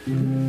Pagkakataon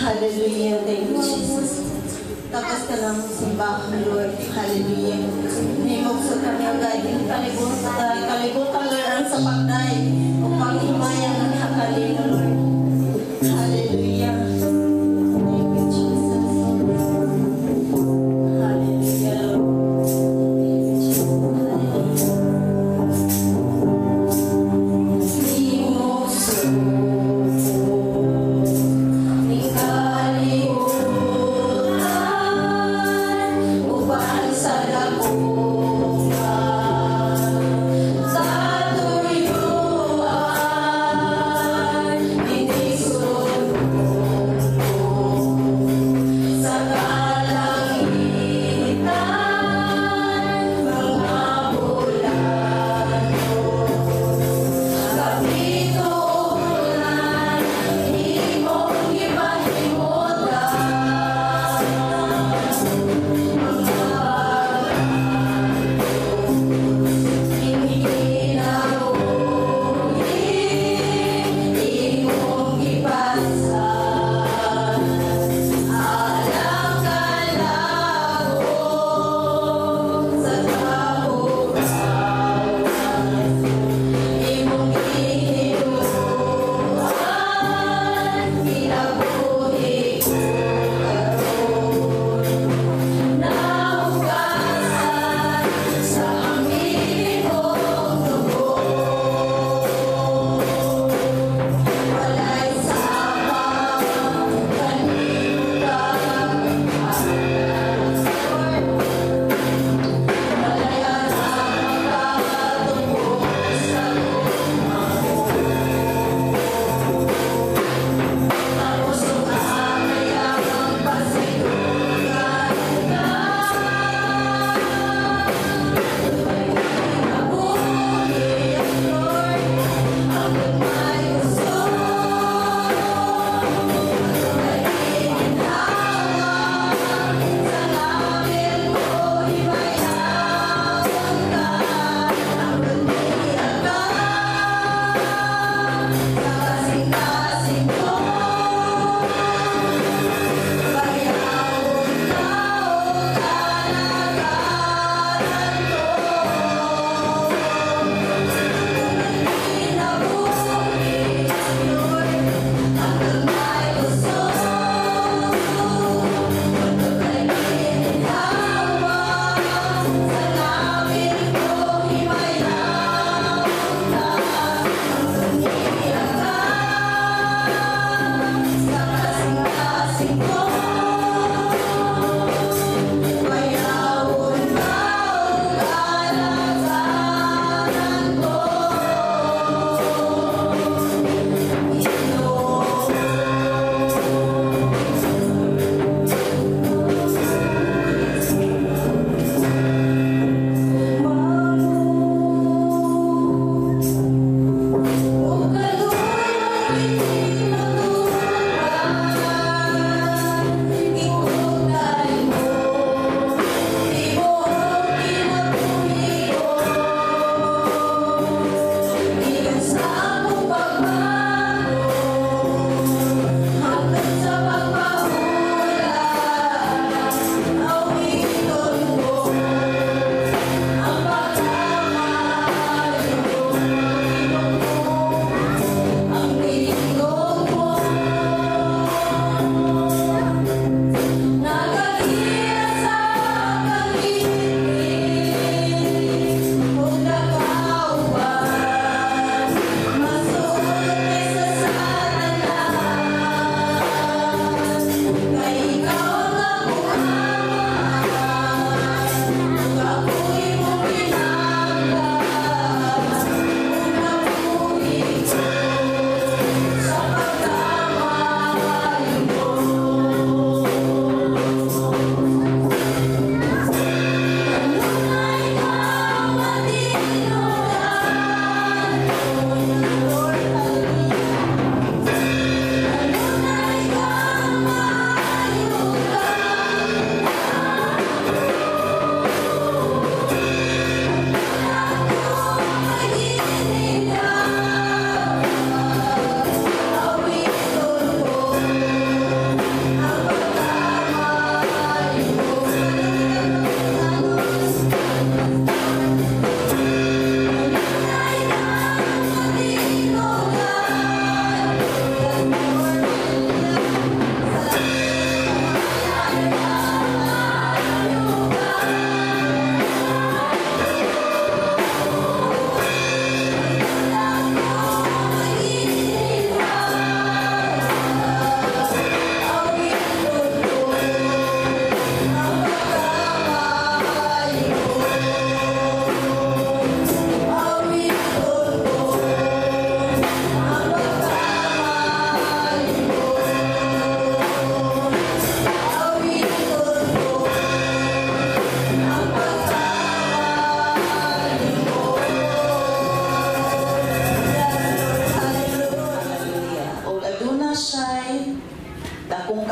Hallelujah. Thank you, Jesus. Tapos ka lang simbahan, Lord. Hallelujah. Nimugso kami ang guiding kalibutan, Lord, ang sa pagday. Upang himayang ang hakalin, Lord. Hallelujah. Thank you, Jesus. Hallelujah, Lord. Sa tuwing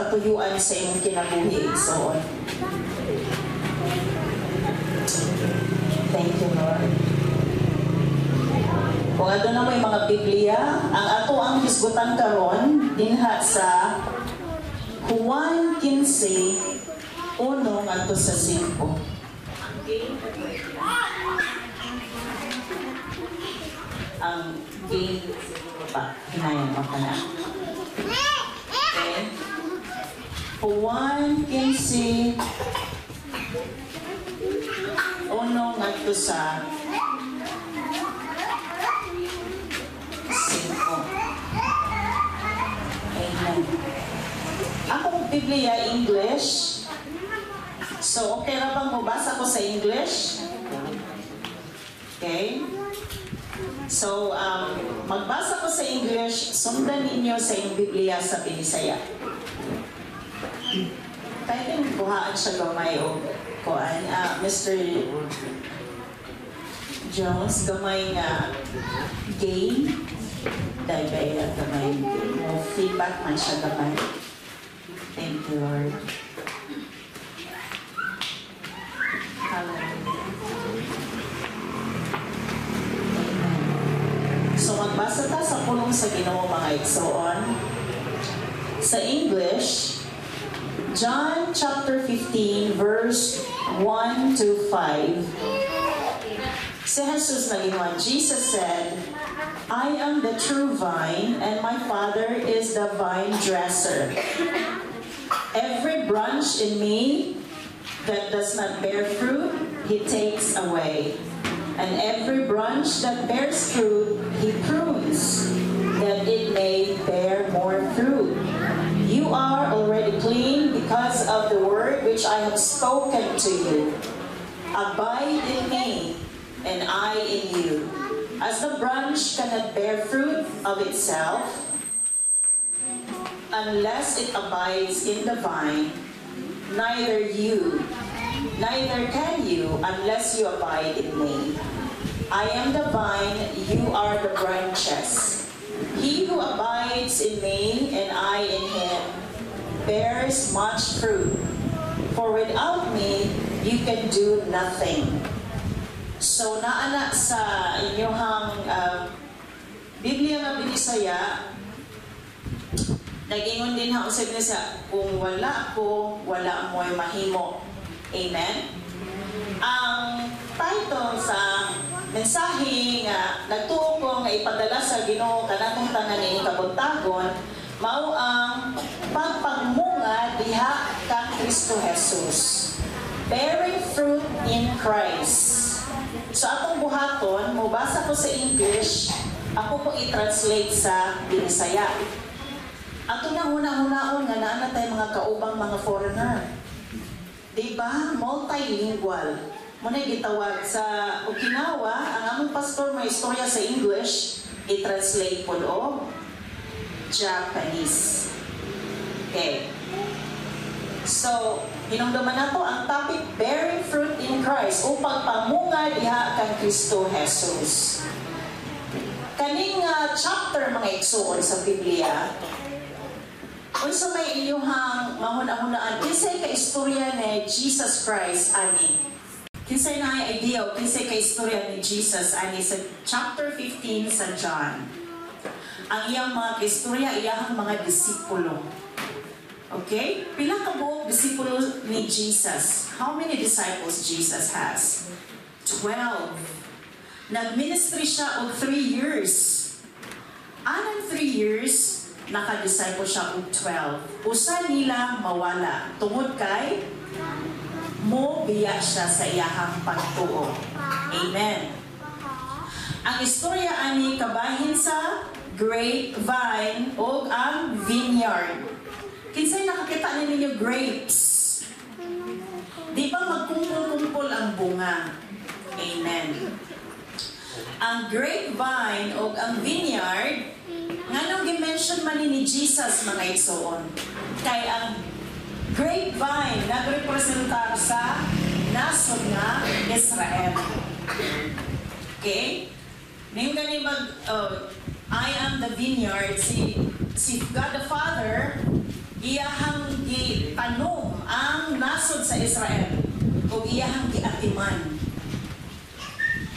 katuyuan sa imong kinabuhi. So, thank you, Lord. Kung ato na may mga Biblia, ang ato ang hisgutan karon dinha sa Juan 15, 1 ngadto sa 5. Ang game pa, hinayang mo ka na. Okay? Juan 15, 1 ngadto sa 5. Amen. Akong Biblia, English. So, okay na bang mabasa ko sa English? Okay? So, magbasa ko sa English, sundan ninyo sa inyong Biblia sa Binisaya. Pwede buhaan siya gamay o kuhaan. Mr. Jones, gamay nga game. Dahil ba gamay mo feedback man siya gamay. Thank you, Lord. Hallelujah. So magbasa ta sa pulong sa Ginoo mga igsoon. Sa English, John chapter 15 verse 1 to 5. Si Jesus nagingon, Jesus said, I am the true vine and my Father is the vine dresser. Every branch in me that does not bear fruit, he takes away. And every branch that bears fruit, he prunes, that it may bear more fruit. You are already clean because of the word which I have spoken to you. Abide in me, and I in you. As the branch cannot bear fruit of itself, unless it abides in the vine, neither can you unless you abide in me. I am the vine, you are the branches. He who abides in me and I in him bears much fruit. For without me, you can do nothing. So naana sa inyong Biblia nga Binisaya, nagingon din ha usab na sa kung wala ako, wala mo'y mahimo. Amen? Ang title sa mensahe nga nagtuo ko nga ipadala sa Ginoo kanatong tanan ni kabuntagon mao ang pagpagmunga diha kang Kristo Jesus. Bearing fruit in Christ. So atong buhaton, mubasa ko sa English, ako po i-translate sa Binisaya. Ato na huna-hunaon nga naa tayo mga kaubang mga foreigner. Diba? Multilingual. Muna gitawag sa Okinawa, ang among pastor may istorya sa English, i-translate po o Japanese. Okay. So, hinungdaman na to ang topic, bearing fruit in Christ, upang pamunga diha kang Kristo Jesus. Kaning chapter mga igsuon sa Biblia, unsa may inyuhang mahuna-hunaan, kinsay ka istorya ni Jesus Christ ani? Kinsay na ay idea o kinsay ka istorya ni Jesus ani sa chapter 15 sa John? Ang iyang mga istorya, iyang mga disipulo. Okay? Pila ka buong disipulo ni Jesus? How many disciples Jesus has? 12. Nag-ministry siya og 3 years. Anong 3 years? Naka-disciple siya og 12. Usa nila mawala. Tungod kay mo biya siya sa iyahang pagtuo. Amen. Ang istorya ani kabahin sa grapevine o ang vineyard. Kinsay nakakita ninyo grapes? Di ba magkumpul-kumpul ang bunga? Amen. Ang grapevine o ang vineyard, nganong gi-mention man ni Jesus mga igsoon? Kay ang grapevine nagrepresentar sa nasod nga Israel. Okay? Ngayon gani I am the vineyard, si God the Father, iyahang gitanom ang nasod sa Israel o iyahang giatiman.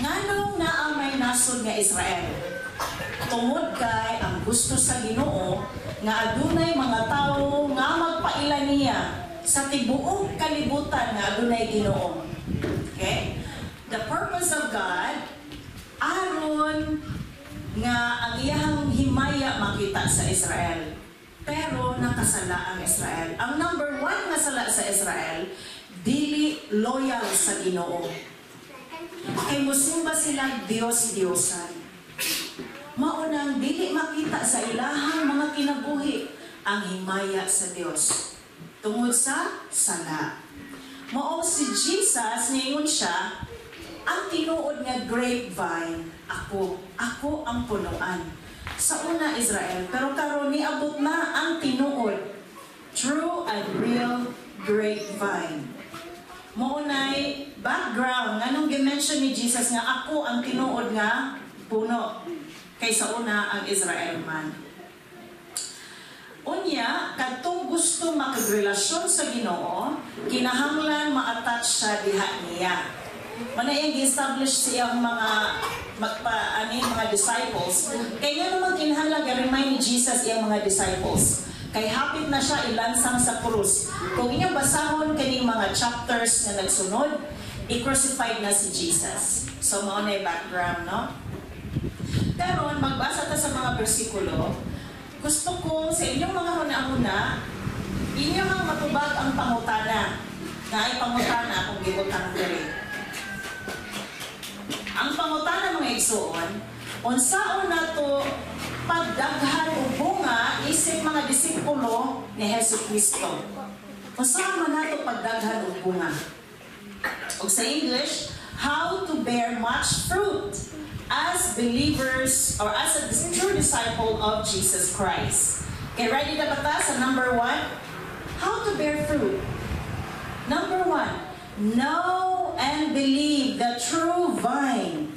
Nganong naa may nasod nga Israel? Tungod kay ang gusto sa Ginoo nga adunay mga tawo nga magpaila niya sa tibuok kalibutan nga adunay Ginoo. Okay? The purpose of God aron nga ang iyang himaya makita sa Israel. Pero nakasala ang Israel. Ang number one nga sala sa Israel, dili loyal sa Ginoo. Kay musumba sila Diyos-Diyosan. Maunang dili makita sa ilahang mga kinabuhi ang himaya sa Dios tungod sa sala. Mao si Jesus ningon siya ang tinuod nga grapevine, ako ang punuan. Sa una Israel, pero karon niabot na ang tinuod, true and real grapevine. Maunay background nganong gi-mention ni Jesus nga ako ang tinuod nga puno kaysa una ang Israel man. Unya, kadtong gusto makagrelasyon sa Ginoo, kinahanglan ma-attach siya diha niya. Manayang gi-establish siyang mga mga disciples. Kaya naman kinahanglan ga-remind ni Jesus iyang mga disciples. Kay hapit na siya ilansang sa krus. Kung inyong basahon kaning mga chapters na nagsunod, i-crucified na si Jesus. So, mauna yung background, no? Pero, magbasa ta sa mga bersikulo, gusto ko sa inyong mga huna-huna, inyong ang matubag ang pangutana. Na ay pangutana kung gibutang diri. Ang pangutana mga igsuon, unsaon na to pagdaghan o bunga isip mga disipulo ni Hesus Kristo. Unsaon man nato pagdaghan o bunga? O sa English, how to bear much fruit as believers or as a true disciple of Jesus Christ. Okay, ready na ba ta sa number 1? How to bear fruit. Number 1, know and believe the true vine.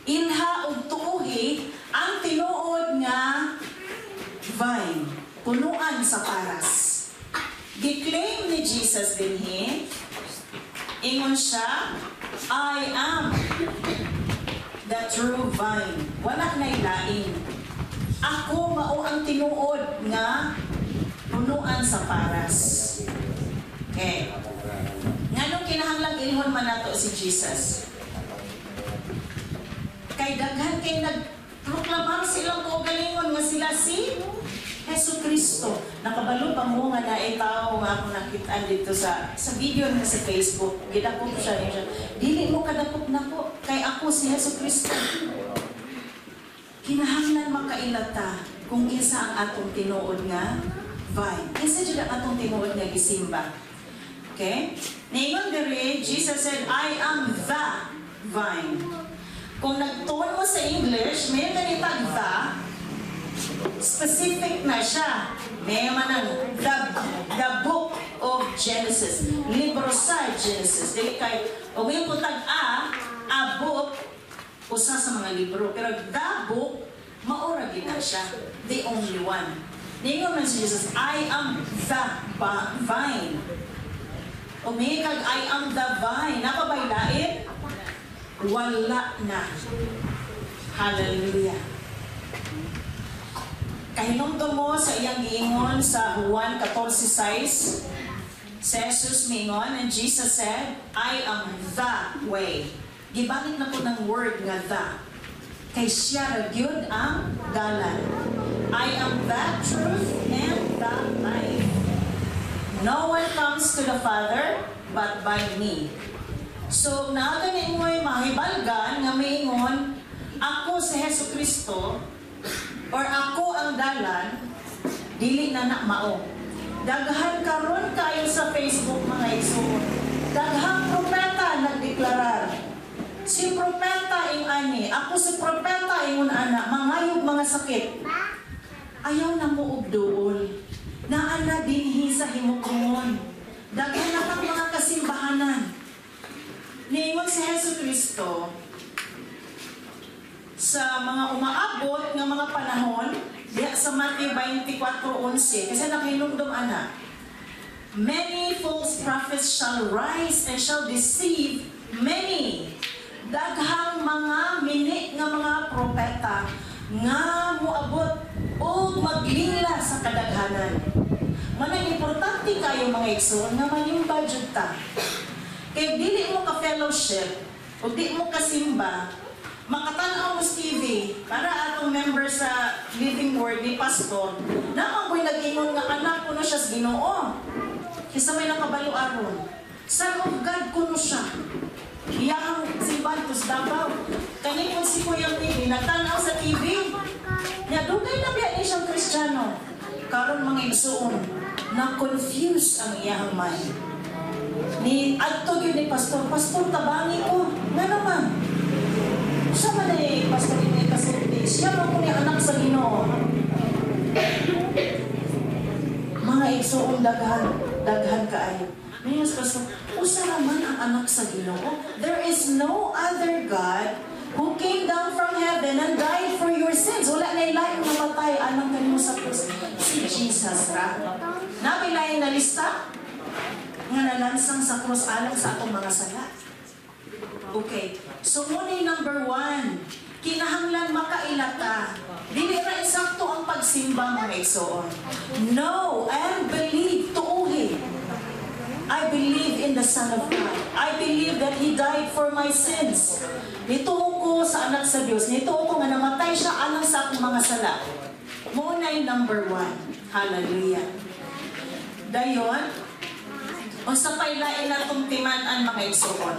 Ilha ug tuuhi ang tinuod nga vine, punuan sa paras. Giklaim ni Jesus dinhi, ingon siya, I am the true vine. Wala na ilain. Ako mao ang tinuod nga punuan sa paras. Okay. Nganong kinahanglan ingon man nato si Jesus? Kay daghan kay nagproklamar silang kaugalingon nga sila si Hesus Kristo. Nakabalo pa mo nga naay tao nga akong nakitaan dito sa video na sa Facebook. Gidakop siya niya. Dili mo kadakop nako kay ako si Hesus Kristo. Kinahanglan makailata kung isa ang atong tinuod nga vine. Isa jud ang atong tinuod nga gisimba. Okay? Ningon diri, Jesus said, I am the vine. Kung nagtuon mo sa English, may ganitag the, specific na siya. May manang the book of Genesis. Libro sa Genesis. Dili kay, o may putag a book, usa sa mga libro. Pero the book, maura gina siya. The only one. Ningon man si Jesus, I am the vine. O may kag I am the vine. Napabaylain? Wala na. Hallelujah. Kahinumdum mo sa iyang giingon sa Juan 14:6. Si Jesus mingon, and Jesus said, I am the way. Gibalik na po ng word nga the. Kay siya ragyod ang dalan. I am the truth and the life. No one comes to the Father but by me. So, naaganin mo'y mahibalgan nga maingon, ako si Hesus Kristo, or ako ang dalan, dili na mao. Daghan karon kayo sa Facebook mga igsoon. Daghang propeta nagdeklarar. Si propeta ing ani, ako si propeta ingon ana, mangayog mga sakit. Ayaw na mo og duol. Naana dinhi sa himukongon. Daghan na pang mga kasimbahanan. Niingon si Hesus Kristo sa mga umaabot ng mga panahon, Diya sa Matthew 24:11, kasi nakinungdom ana. Many false prophets shall rise and shall deceive many. Daghang mga mini nga mga propeta nga moabot o maglingla sa kadaghanan. Manang importante kayo mga igsoon nga manimba jud ta. Kay dili mo ka fellowship o di mo ka simba, makatanaw mo sa TV para atong member sa Living Word ni Pastor, naman ko'y nag-ingon nga anak ko na siya sa Ginoo. Kisa may nakabalo aron. Son of God ko siya. Iyang simbahan sa Davao. Kanipon si Kuya TV, nagtanaw sa TV. Nya dugay na biya ni siyang Kristiyano. Karon mga igsoon, na-confuse ang iyang mind. Ni adto gyud ni Pastor, Pastor tabangi ko. Nga naman. Siya man ay Pastor ni kasulti. Siya man ko ni anak sa Ginoo. Mga igsoon daghan kaayo. Mayos Pastor, usa naman ang anak sa Ginoo. There is no other God who came down from heaven and died for your sins. Wala na ilaing namatay anang kanimo sa krus. Si Jesus ra. Napilain na lista nga nalansang sa krus alang sa atong mga sala. Okay. So muna number 1, kinahanglan makailata. Dili ra insakto ang pagsimba mga igsoon. No, and believe, tuuhi. I believe in the Son of God. I believe that He died for my sins. Nituo ko sa anak sa Diyos. Nituo ko nga namatay siya alang sa akong mga sala. Muna yung number 1. Hallelujah. Dayon, o sa pailain na itong timanan mga igsoon.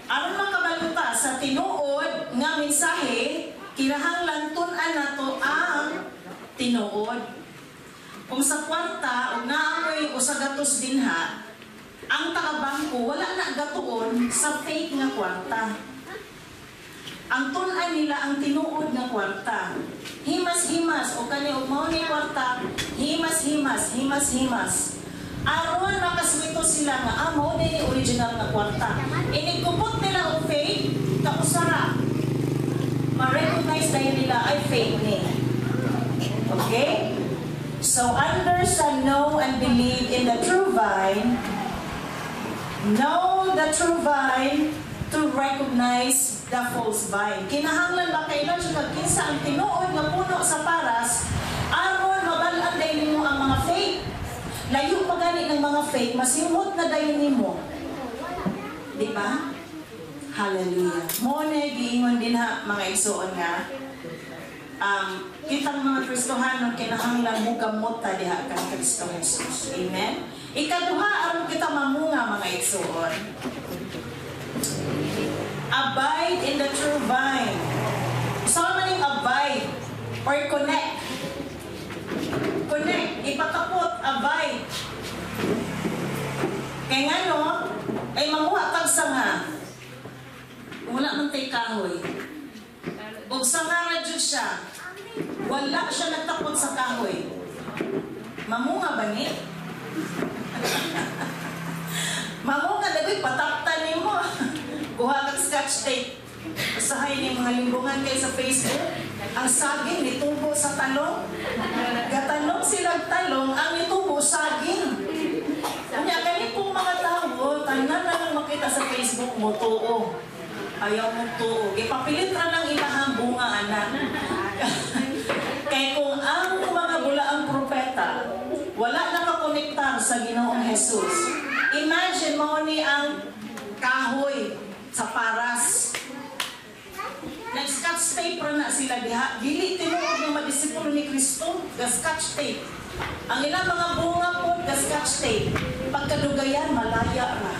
Aron makabaluta sa tinuod nga mensahe, kinahanglan tun-an nato ang tinuod. Kung sa kwarta, o naamoy o sa gatos dinha, ang taga-bangko wala na gatuon sa fake nga kwarta. Ang tun-an nila ang tinuod nga kwarta. Himas-himas, o kani o mao ni kwarta, himas-himas. Aron makaswito sila nga amo din ni original nga kwarta. Inigkupot nila o fake, kausara. Ma-recognize dahil nila ay fake ni. Okay? So understand, know, and believe in the true vine. Know the true vine to recognize the false vine. Kinahanglan ba kailan siya kinsa ang tinuod nga puno sa paras aron mabalaan dahil mo ang mga fake. Layo pa gani ng mga fake, masimot na dayon nimo. Di ba? Hallelujah. Mo na giingon din ha mga igsoon nga. Kitang mga Kristohanon kinahanglan mo gamot ta diha kang Kristo Jesus. Amen. Ikaduha aron kita mamunga mga igsoon. Abide in the true vine. Sa man yung abide or connect. Connect, ipakapot, abide. Kaya nga no, ay manguha kag sanga. Wala man tay kahoy. Og sanga na jud siya. Wala siya nagtapot sa kahoy. Mamunga ba ni? Mamunga dagoy pataptan nimo. Kuha kag scotch tape. Usahay ni mga limbungan kay sa Facebook. Ang saging nitubo sa talong. Gatanong silang talong ang nitubo saging. Kanya kani pong mga tao, tanan na lang makita sa Facebook mo tuo. Ayaw mo tuo. Ipapilit ra ng ilahang bunga anak. Kaya kung ang mga bulaang propeta wala nakakonektar sa Ginoong Jesus, imagine mo ni ang kahoy sa paras. Nag-scotch tape na sila diha. Dili tinuod ng madisipulo ni Kristo, ga-scotch tape. Ang ilang mga bunga po, ga-scotch tape. Pagkadugayan, malaya ra.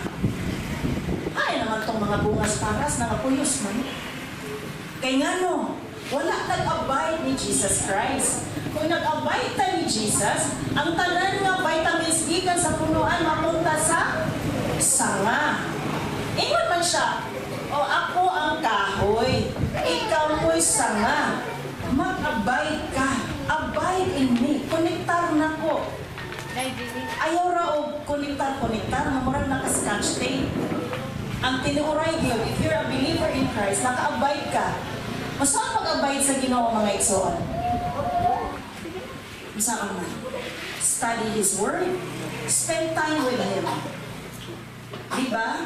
Ay naman tong mga bunga sa paras, nakapuyos man. Kaya nga no, wala nag-abide ni Jesus Christ. Kung nag-abide ta ni Jesus, ang tanan nga vitamins gikan sa punuan mapunta sa sanga. Ingon man siya, o ako ang kahoy, ikaw mo'y sanga. Mag-abide ka. Abide in me. Konektar na ko. Ayaw ra o konektar. Mamurag na ka-scotch tape. Ang tinuuray yun, if you're a believer in Christ, naka-abide ka. Masaan mag-abide sa Ginoo mga igsoon? Saan man? Study His Word. Spend time with Him. Diba?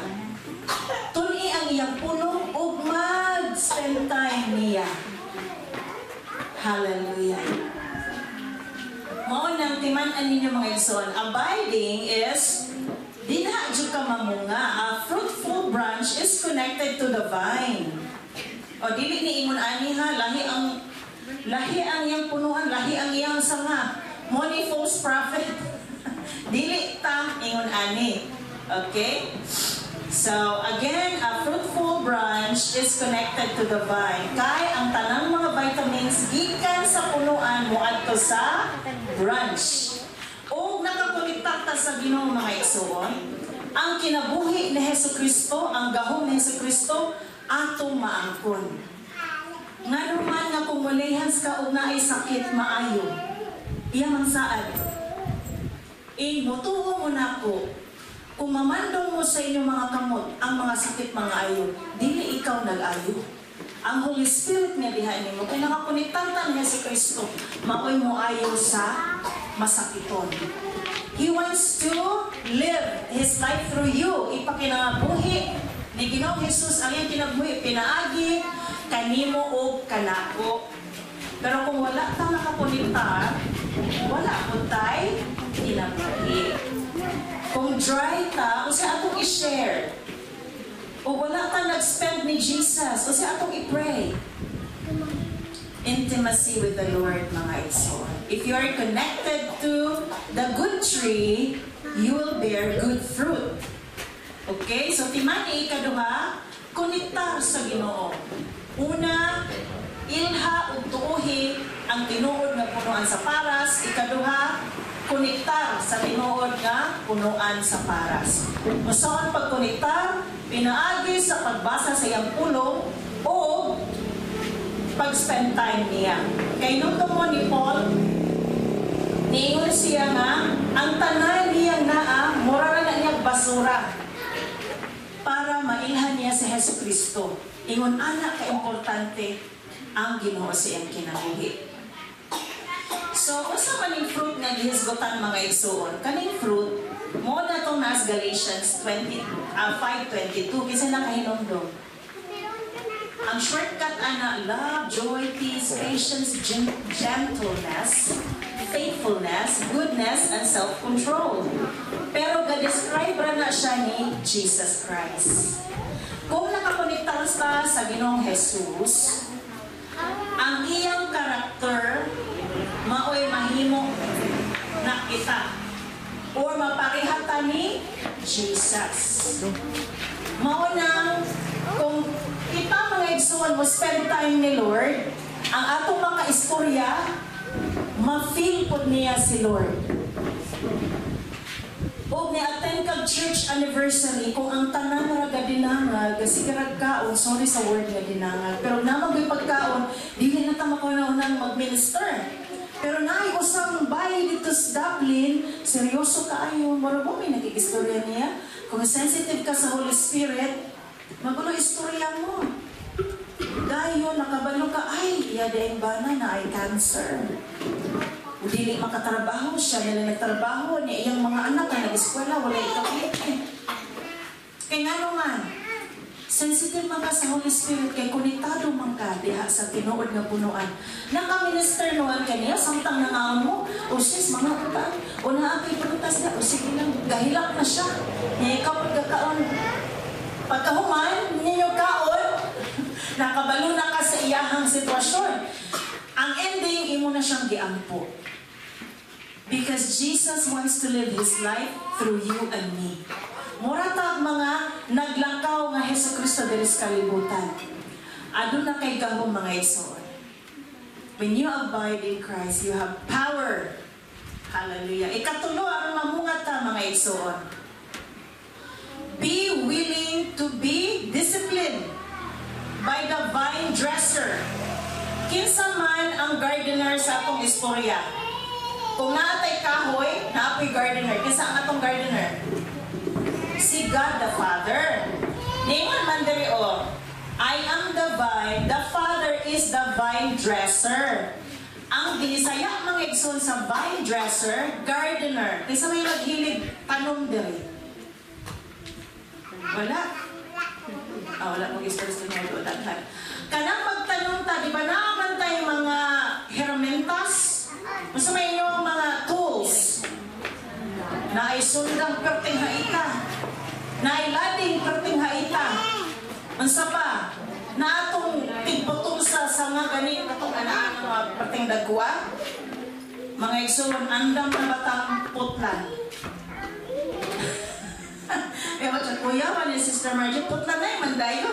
Tuni ang iyang puno ug mag-spend time niya. Hallelujah. Mao nang timan-an ninyo mga igsoon. Abiding is dinha jud ka mamunga. A fruitful branch is connected to the vine. O dili ni ingon ani ha, lahi ang iyang punuan, lahi ang iyang sanga. Mo ni false prophet. Dili ta ingon ani. Okay? So, again, a fruitful branch is connected to the vine. Kay ang tanang mga vitamins gikan sa punuan moadto sa branch. O nakakonekta ta sa Ginoo mga igsoon, ang kinabuhi ni Hesukristo, ang gahom ni Hesukristo atong maangkon. Nga naman nga kung malihans ka o naay sakit maayo, iya man saad. Mutuo mo na ko, kung mamandong mo sa inyong mga kamot, ang mga sakit mga ayo, dili ikaw nag-ayo. Ang Holy Spirit nga diha nimo, kaya nakakonektan ta ni Hesukristo, maoy mo ayo sa masakiton. He wants to live His life through you. Ipakinabuhi ni Ginoong Jesus ang iyang kinabuhi, pinaagi kanimo o kanako. Pero kung wala ta nakakonektar, wala po tayo kinabuhi. Kung dry ta, o siya atong i-share. O wala ta nag-spend ni Jesus, o siya atong i-pray. Intimacy with the Lord, mga igsoon. If you are connected to the good tree, you will bear good fruit. Okay? So, timani ikaduha, konektar sa Ginoo. Una, ilha ug tuuhi ang tinuod nga punuan sa paras. Ikaduha, konektar sa tinuod nga punuan sa paras. Musaon pagkonektar, pinaagi sa pagbasa sa iyang pulong o pag-spend time niya. Kay nung mo ni Paul, niingon siya nga, ang tanan niya naa, mura na niya basura para mailhan niya si Hesukristo. Ingon, anak ka-importante ang Ginoo sa iyang kinabuhi. So, usa man yung fruit nga gihisgotan mga igsoon. Kaning fruit, mo na itong nas Galatians 5:22, kasi nakahinumdum. Ang shortcut ana, love, joy, peace, patience, gentleness, faithfulness, goodness, and self-control. Pero ga-describe ra na siya ni Jesus Christ. Kung nakakonektar ka sa Ginoong Jesus, ang iyang karakter maoy mahimo na kita or maparehata ni Jesus. Maunang kung kita mga igsuon mo spend time ni Lord, ang atong mga istorya ma-feel po niya si Lord. O ni-attend kag church anniversary, kung ang tanan nga dinangag, sigarag kaon, sorry sa word nga dinangag, pero namagay pagkaon, dili na tama ko na unang mag-minister. Pero naay usang bayi dito sa Dublin, seryoso kaayo, marabo may nag-istorya niya. Kung sensitive ka sa Holy Spirit, magulo istorya mo. Dayo, nakabalo ka, ay, iyadaing bana na ay cancer. Dili makatrabaho siya, nila nagtrabaho niya, iyang mga anak na nag-eskwela, wala ikapit. Kaya nga naman, sensitive man ka sa Holy Spirit, kay konektado man ka diha sa tinuod nga punuan. Naka-minister noon kaniya, samtang nangaon mo, o sis, mga utang, o naapay prutas na, o sige lang, gahilak na siya. Niya ikaw pagkakaon. Pagkahuman, ninyo kaon, nakabalo na ka sa iyahang sitwasyon. Ang ending, imo na siyang giampo. Because Jesus wants to live His life through you and me. Muratag mga naglangkaw nga Hesukristo diri sa kalibutan. Aduna kay gahom mga igsoon. When you abide in Christ, you have power. Hallelujah. Ikatulo ang mamungat ta mga igsoon. Be willing to be disciplined by the vine dresser. Kinsa man ang gardener sa atong istorya. Kung naatay kahoy, naapoy gardener. Kinsa ang atong gardener? Si God the Father. Ningon man diri I am the vine, the Father is the vine dresser. Ang Ang binisaya mga igsoon sa vine dresser, gardener. Kaysa may naghilig tanom diri. Wala. Wala mong istorya niya doon. Kanang magtanong ta, di ba naman tayo mga herramientas? Gusto may inyong mga tools na ay sundang perting haita, na ay lading perting haita. Mansa pa, na atong tigputong sa nga ganit atong anaan ng mga perting dagwa, mga igsoon, andam na batang putlan. Kaya kuya, ni Sister Margie, putlan na yung mandayo.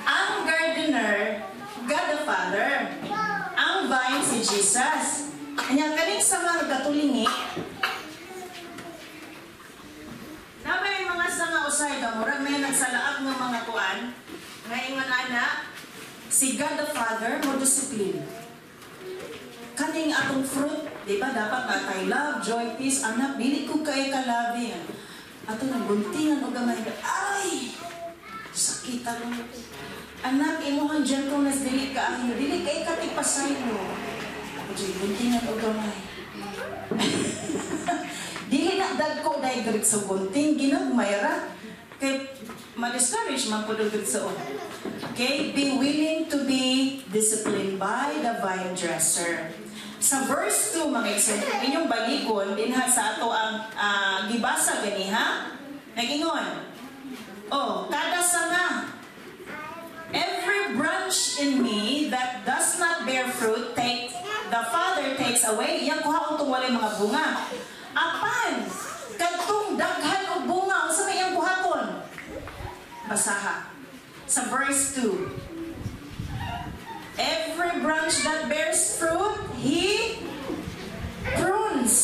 Ang gardener, God the Father. Ang vine, si Jesus. Kanya kaning sa mga katulingi, na may mga sanga usay ka, murag may nagsalaak ng mga kuan, ngayon anak, si God the Father mo discipline. Kaning atong fruit, di ba dapat natay love, joy, peace, anak, dili ko kay kalabi. Ato nang buntingan o gamay, ay, sakitan mo. Anak, imuhang gentleness, dili ka ahin, dili kay katipasay mo. Diyo, buntingan o gamay. Dili na dagko dahil galit sa bunting, ginagmayra. Kay ma-discourage man po galit sa on. Okay, be willing to be disciplined by the vine dresser. Sa verse 2, mga example, inyong balikon, din ha sa ato ang gibasa gani ha? Nagingon. Kada sanga. Every branch in me that does not bear fruit, the Father takes away. Iyang kuhaon itong walay mga bunga. Apan, kadtong daghan o bunga, sa may iyang kuhaton? Basaha. Sa verse 2. Every branch that bears fruit, He prunes.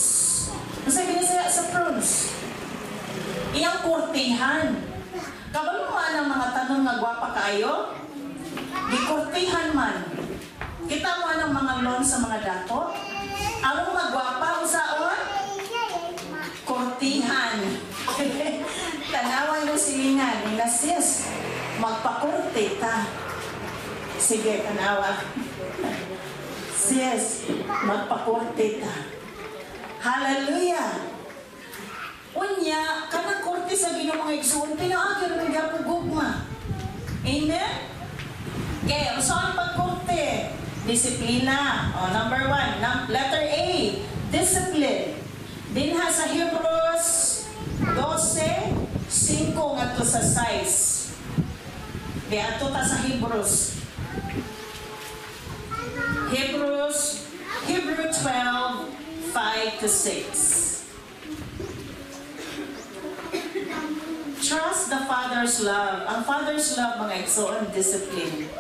Ano sabi niya sa prunes? Iyang kurtihan. Kabalo mo ang mga tanong na gwapa kaayo? Gikurtihan man. Kita mo ang mga lawn sa mga dato? Anong magwapa usaon? Kurtihan. Tanawan mo silingan. Sis, magpakurti ta. Sige, tanawa. Sis, magpakurti ta. Hallelujah! Unya, kanang kurti sa Ginoo mga igsoon, pinaagir ng yapong gugma. Amen? Okay, saan pagkurti? Disiplina. Number 1. Letter A, discipline. Dinha sa Hebrews 12:5 ngadto sa 6. Di ato ta sa Hebrews 12:5-6. Trust the Father's love. Ang Father's love, mga igsoon, discipline.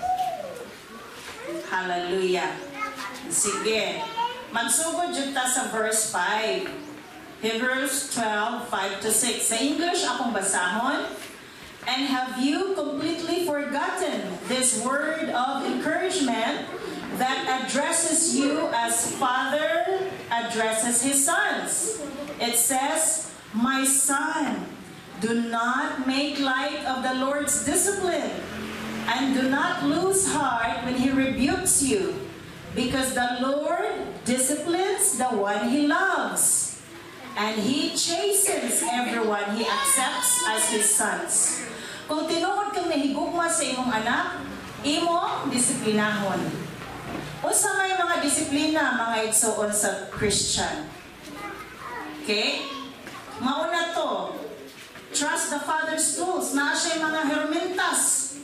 Hallelujah. Sige. Magsugod dyan ta sa verse 5. Hebrews 12:5-6. Sa English, akong basahon. And have you completely forgotten this word of encouragement that addresses you as Father addresses His sons? It says, my son, do not make light of the Lord's discipline, and do not lose heart when He rebukes you, because the Lord disciplines the one He loves, and He chastens everyone He accepts as His sons. Kung tinuod kang nahigugma sa imong anak, imo disiplinahon. Unsa may mga disiplina, mga igsoon sa Christian? Okay? Mauna to, trust the Father's tools. Naa siya mga hermentas.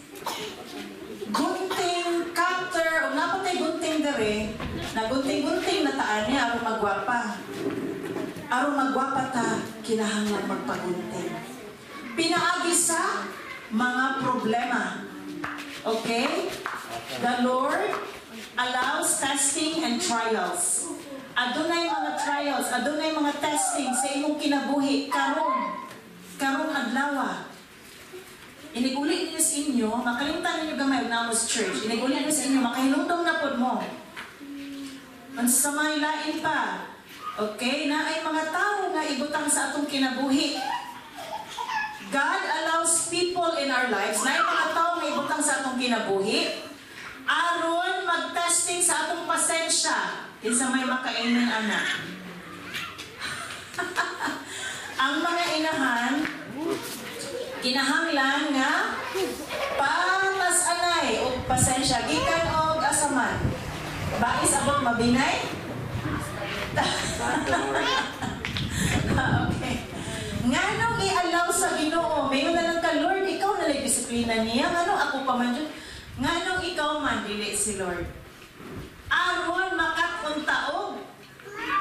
Gunting, cutter, o napatay gunting dere, na gunting-gunting na taan niya, aron magwapa. Aron magwapa ta, kinahanglan magpagunting. Pinaagi sa mga problema. Okay? The Lord allows testing and trials. Adunay mga trials, adunay mga testing sa imong kinabuhi karong adlaw. Iniguli niyo sa inyo, makalimtan niyo gamay Namos Church. Iniguli niyo sa inyo, makahinumdom na pod mo. Ang samay lain pa. Okay, na ay mga tao nga ibutang sa atong kinabuhi. God allows people in our lives na ay mga tao nga ibutang sa atong kinabuhi aron pag-testing sa atong pasensya, kinsa may makainin anak. Ang mga inahan, kinahanglan nga patas anay o pasensya gikan og asaman. Bais abot mabinay? Okay. Nganong i-allow sa Ginoo? Mayon na lang ka, Lord, ikaw na lang disiplina niya. Nganong ako pa man dyan? Nganong ikaw man dili si Lord? Aron makakuntaog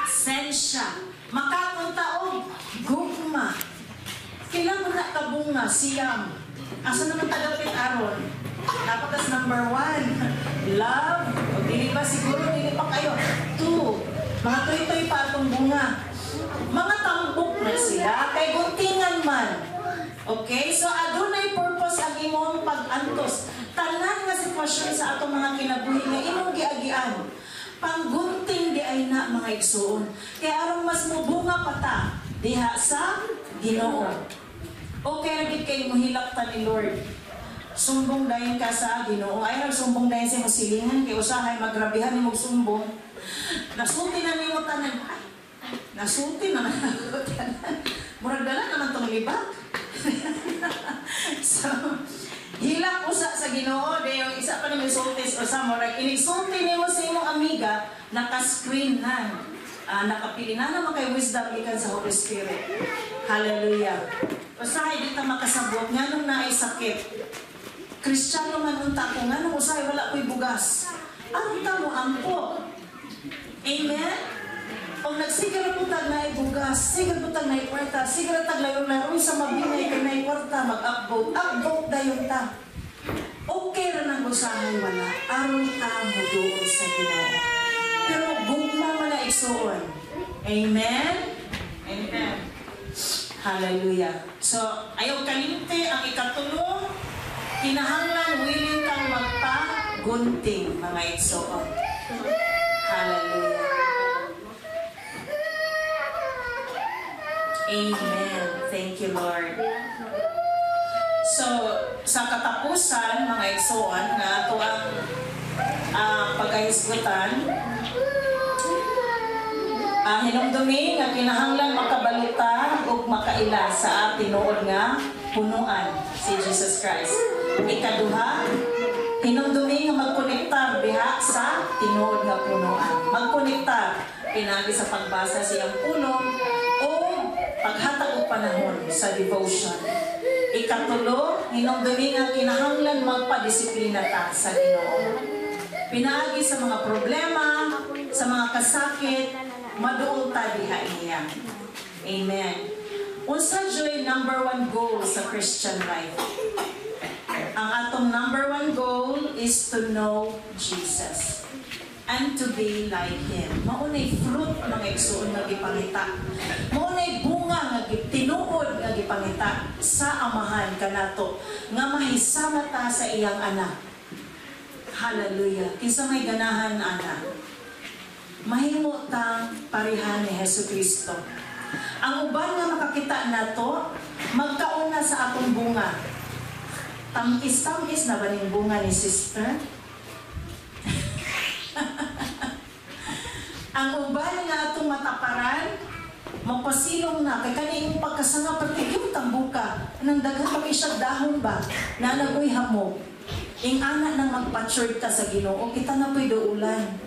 sensya, makakuntaog gugma. Kailangan na kabunga, siyam. Asa naman tagapit aron? Napakas number 1, love. O dili ba siguro, dili pa kayo. 2, mga toy-toy pa atong bunga. Mga tambok na sila, kay guntingan man. Okay? So, adunay purpose ang imong pag-antos. Tanan nga sitwasyon sa atong mga kinabuhi nga imong giagian. Panggunting di ay na mga igsoon. Kaya aron mas mubunga pa ta diha sa Ginoo. Okay ra gid kay mohilak ta ni Lord. Sumbong dayon ka sa Ginoo. Ay nagsumbong dayon sa musilingan kay usahay magrabihan nimo sumbong. Nasulti na nimo tanan. Nasulti na nako tanan. Murag dala naman tong libak. So, hilak usa sa Ginoo dayon isa pa ni misultis usa murag inigsulti nimo sa imong amiga naka-screen na. Nakapili na naman kay wisdom ikan sa Holy Spirit. Hallelujah. Usahay di ta makasabot nganong naay sakit. Kristiyano man unta ko nganong usahay wala ko'y bugas. Aron ta mo ampo. Amen. Pag nagsigara po tag naay bugas, sigara po tag naay kwarta, sigara tag layo-layo sa mabinay kay naay kwarta, mag-upvote dayon ta. Okay ra nang usahay wala. Aron ta mo doon sa Ginoo. Pero gugma man na igsuon. Amen? Amen. Hallelujah. So, ayaw kalimte ang ikatulo, kinahanglan willing kang magpa-gunting mga igsuon. Hallelujah. Amen. Thank you, Lord. So, sa katapusan, mga igsuon, na ito ang pagkahisgutan, hinumdumi nga kinahanglan makabalita o makaila sa tinuod nga punuan si Jesus Christ. Ikaduha, hinumdumi nga magkonektar diha sa tinuod nga punuan. Magkonektar pinagi sa pagbasa siyang pulong o paghatag og panahon sa devotion. Ikatulo, hinumdumi nga kinahanglan magpadisiplina ta sa Ginoo. Pinaagi sa mga problema, sa mga kasakit, maduol ta diha niya. Amen. Unsa joy number 1 goal sa Christian life? Ang atong number 1 goal is to know Jesus and to be like Him. Maunay fruit mga igsuon nga gipangita. Maunay bunga nga tinuod nga gipangita sa amahan kanato nga mahisama ta sa iyang anak. Hallelujah. Kinsa may ganahan ana? Mahimo tang parehan ni Jesucristo. Ang uban nga makakita nato, magkauna sa atong bunga. Tamis-tamis na ba ning bunga ni sister? Ang uban nga atong mataparan, mapasilong na, kay kaning pagkasanga patigim tambuka, nang daghan pa siya dahon ba, na nagoy hamog. Ing anak nang magpatured ta sa Ginoo, kita na po'y doulan.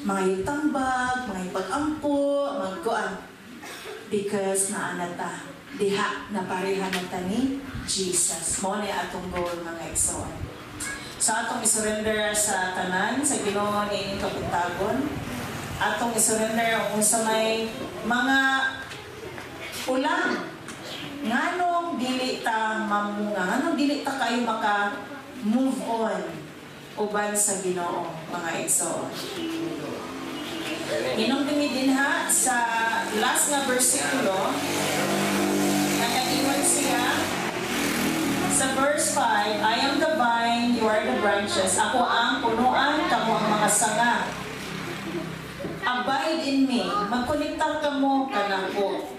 Mga itambag, mga ipag-ampo, magkuan. Because naana ta, diha na pareha na ta ni Jesus. Mo na atong goal mga igsoon. So atong isurrender sa tanan, sa Ginoo ni ining kapitagon. Atong isurrender kung sa may mga ulang. Nganong dili ta mamunga, nganong dili ta kayo maka move on uban sa Ginoo mga igsoon. Hinumdumi din ha sa last na versikulo, nakaiwan siya sa verse 5, I am the vine, you are the branches. Ako ang punuan, kamo ang mga sanga. Abide in me. Magkonektar ka mo kanako.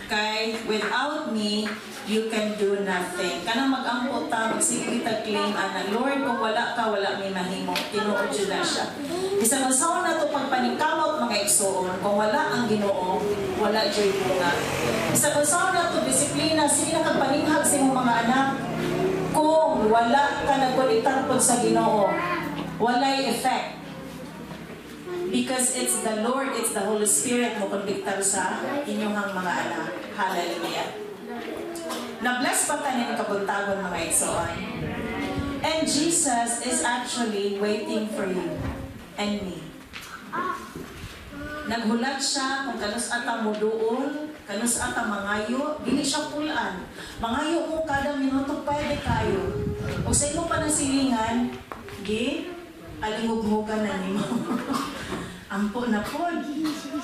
Kay without me, you can do nothing. Kanang mag-ampo ta, magsige kita claim, ana, Lord, kung wala ka, wala may mahimo. Tinuod yun na siya. Isang masawa na ito pagpaningkamot mga igsoon, kung wala ang Ginoo, wala joy bunga. Isang masawa na ito, disiplina, sige na kagpaninghag sa imong mga anak, kung wala ka nagkulitan po sa Ginoo, walay effect. Because it's the Lord, it's the Holy Spirit mo kondiktar sa inyong mga anak. Hallelujah. Na-bless pa tayo ng kabuntagon mga igsoon. And Jesus is actually waiting for you and me. Naghulat siya kung kanus ata mo doon, kanus ata mangayo, dili siya pulaan. Mangayo mo kada minuto, pwede kayo. O sa imo pa nasilingan, alingog-mugan na nimo. Ampo na pod,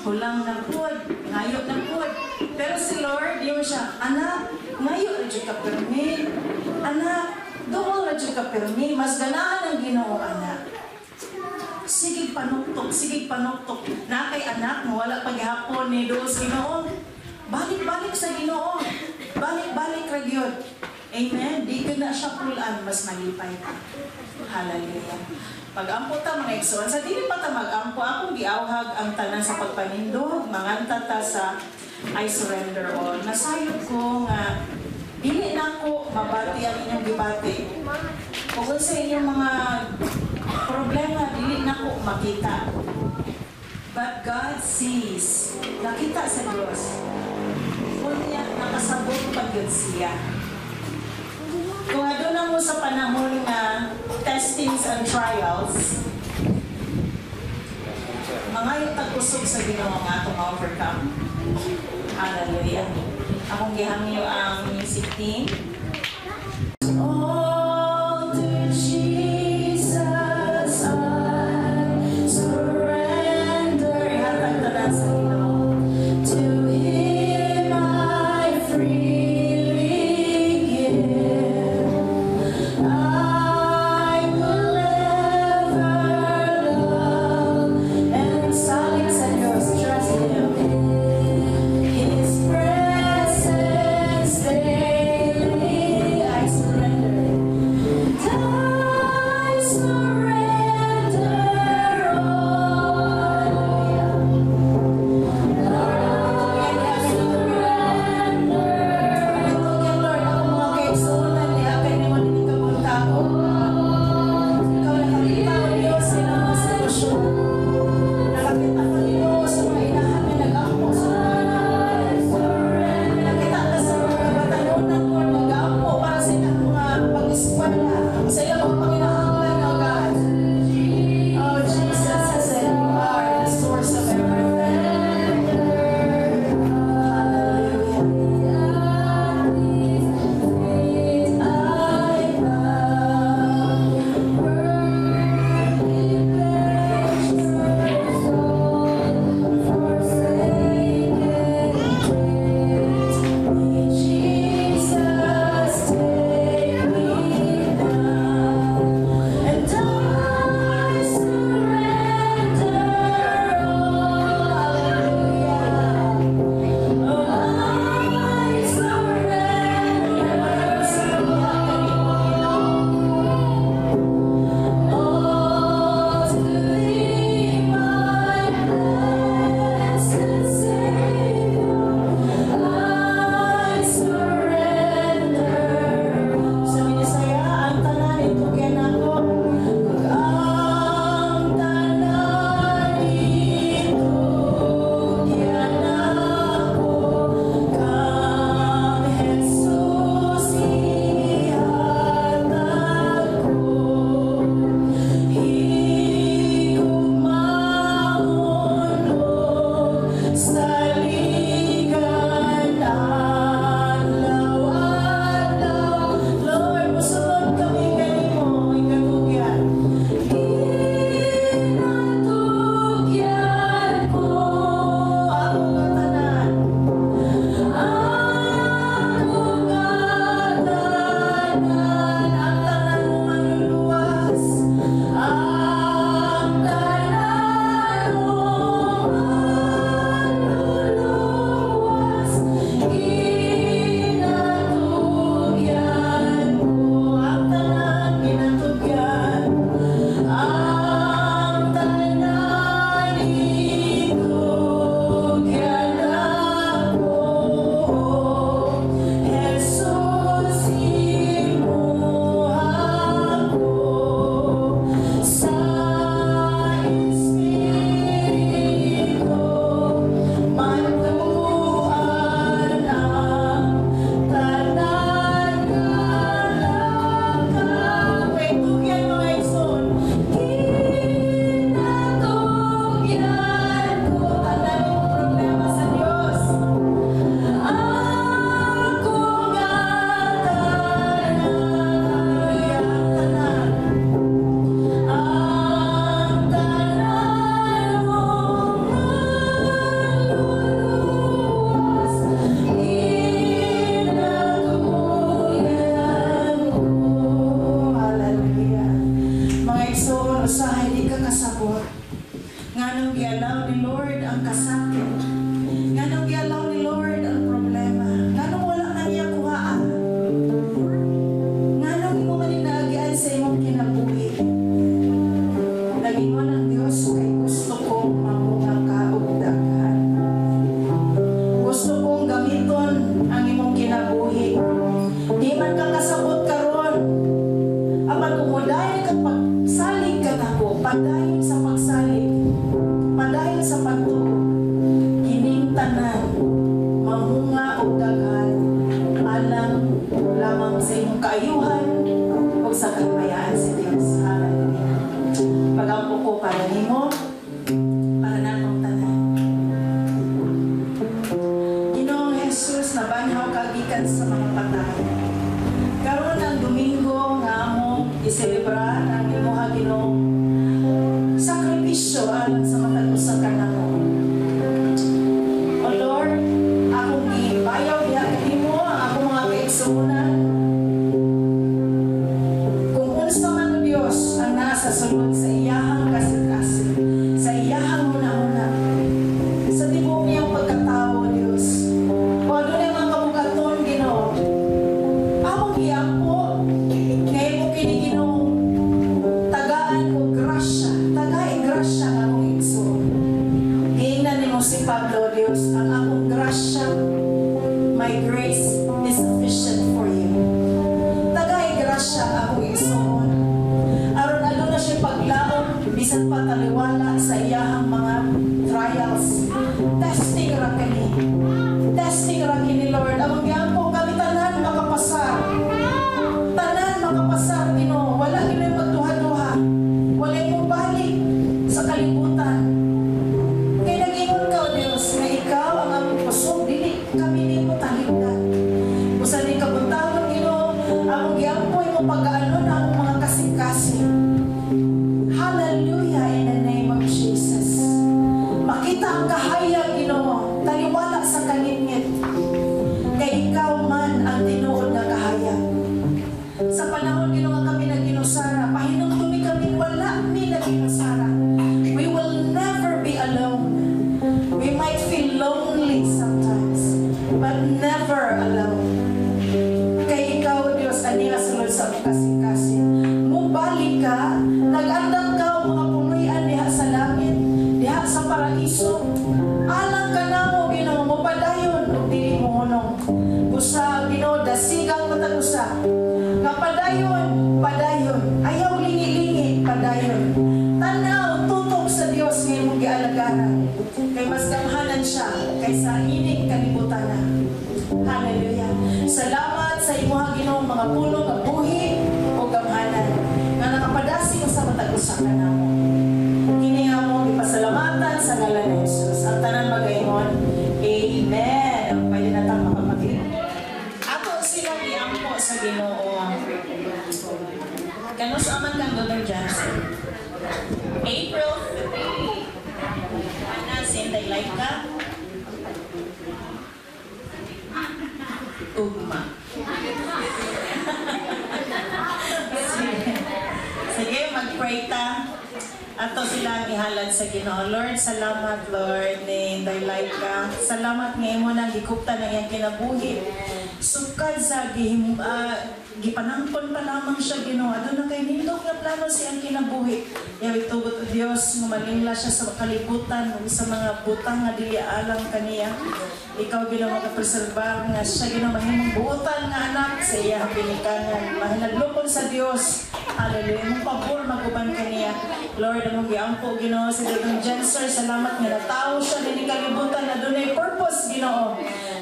hulang na pod, ngayo na pod. Pero si Lord, yung siya, anak, ngayo radyo ka permi. Anak, doon radyo ka permi. Mas ganahan ang Ginoo, anak. Sige panuktok, sige panuktok. Na kay anak mo, wala paghapon ni doon sa Ginoo. Balik-balik sa Ginoo. Balik-balik ragyod. Amen? Di ko na siya pulaan, mas malipay ka. Hallelujah. Pag-ampo ta mga igsoon, sa dili pa ta mag-ampo, akong giawhag ang tanan sa pagpanindog, manganta ta sa I surrender all. Nasayod ko nga, dili na ko mabati ang inyong gibati. Kung sa inyong mga problema, dili na ko makita. But God sees, nakita sa Diyos. Kunya, nakasabot pag yun siya. Kung ano na mo sa panahon na testings and trials, mga yung tag-usog sa Ginoo nga itong overcome. Hallelujah. Akong gihangyo ang music team. All to Jesus I surrender. Ihatag tanan sa Ginoo. To Him I freely give. I will ever love and silence and yours trust Him. His presence daily kaayuhan o sa kahimayaan sa Diyos. Hallelujah. Pagampo ko para nimo, para natong tanan. Ginoong Jesus, nabanhaw kagikan sa mga patay. Karon ang Domingo nga among iselebrar ang imuha Ginoong sakripisyo alang sa matag usa ka namo. O Lord, akong gibayaw diha kanimo ang akong mga kaigsuonan. Kung unsa man o Dios ang nasa sulod sa iyahang kasig-asig, sa iyahang una-una, sa tibuok niyang pagkatao, Dios. O adunay mga kabugaton, Ginoo, among giampo ngayon mo kini Ginoo tagaan o grasya, tagay grasya nga akong igsoon. Giingnan nimo si Pablo, Dios, ang akong grasya, my grace is sufficient for you. Tagay grasya nga akong igsoon. Aron aduna siya paglaom, bisan pa taliwala sa iyahang mga trials. Testing ra kini. Testing ra kini, Lord. Among giampo kami tanan makapasar. Tanan makapasar, Ginoo. Wala kini magduha-duha. Wala mo balik sa kalibutan. Kay nag-ingon ka, O Dios, na ikaw ang aming pusong dili kami nimo talingdan. Usa ni kabuntagon, Ginoo, among giampo imo pag-aalon ang mga kasing-kasing. Hallelujah in the name of Jesus. Makita ang kahayag, Ginoo, taliwala sa kaningit. Kay ikaw man ang tinuod na kahayag. Sa panahon Ginoo nga kami nag-inusara, pahinumdumi kami wala mi nag-inusara. We will never be alone. We might feel lonely sometimes, but never alone. Kay ikaw, Dios, ani nga sulod sa kasing-kasing. Mubalik ka, nag-andam ka o mga puluyan diha sa langit, diha sa paraiso. Alang ka na mo, Ginoo, mo padayon o dili mo hunong. Usa, Ginoo, dasigang matag usa. Nga padayon, padayon. Ayaw lingi-lingi, padayon. Tanaw, tutok sa Dios ngayon mong gialagaran. Kay mas gamhanan siya kaysa ining kalibutan na. Hallelujah. Salamat sa imuha Ginoo mga pulong nga buhi o gamhanan nga nakapadasi sa matag usa ka namo. Kini amo gipasalamatan sa ngalan ni Jesus. Ang tanan magayon. Amen. Ang pwede na tang makapagli. Ato silang iampo sa Ginoo. Kanus aman kang Dr. Johnson. April 3. Ana sinday like ka. Ugma. Sige, mag-pray ta. Ato sila ihalad sa Ginoo. Lord, salamat, Lord, ni daylay ka. Salamat ngayon mo nang gikupta ng iyang kinabuhi. Sukad sa gipanangkon pa lamang siya, Ginoo. Ano na kay nindog nga plano siyang kinabuhi. Yaw itugot o Diyos, ngumalingla siya sa kalibutan, sa mga butang nga dili alang kaniya. Ikaw, Ginoo, magapreserbar nga siya, Ginoo, mahimong buutan nga anak sa iyang pinikanan. Mahinaglupon sa Diyos. Hallelujah. Mong pabor, maguban kaniya. Lord, among giampo, Ginoo, si Dr. Jenser, salamat nga natao siya din kalibutan na dunay purpose, Ginoo.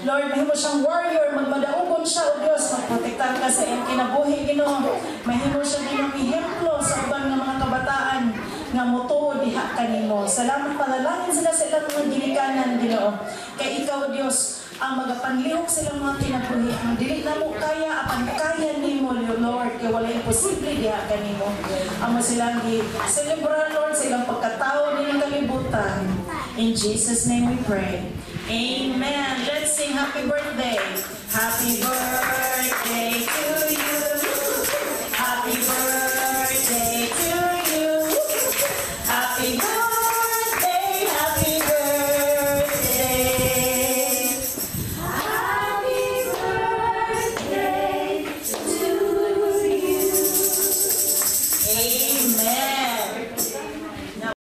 Lord, mahimo siyang warrior, magmadaugon siya, O Diyos, magprotektar ka sa iyang kinabuhi, Ginoo. Mahimo siya din ang ihemplo sa ubang ng mga kabataan nga motuo diha kanimo. Salamat, panalangin sila sa ilang mga ginikanan, Ginoo. Kay ikaw, Diyos, ang magapanlihok silang mga kinabuhi. Ang dili na mo kaya, apan kaya nimo, Lord, kaya wala imposible diha kanimo. Amo silang gi-celebrar, Lord, sa ilang pagkatao nilang kalibutan. In Jesus' name we pray. Amen. Let's sing happy birthday. Happy birthday.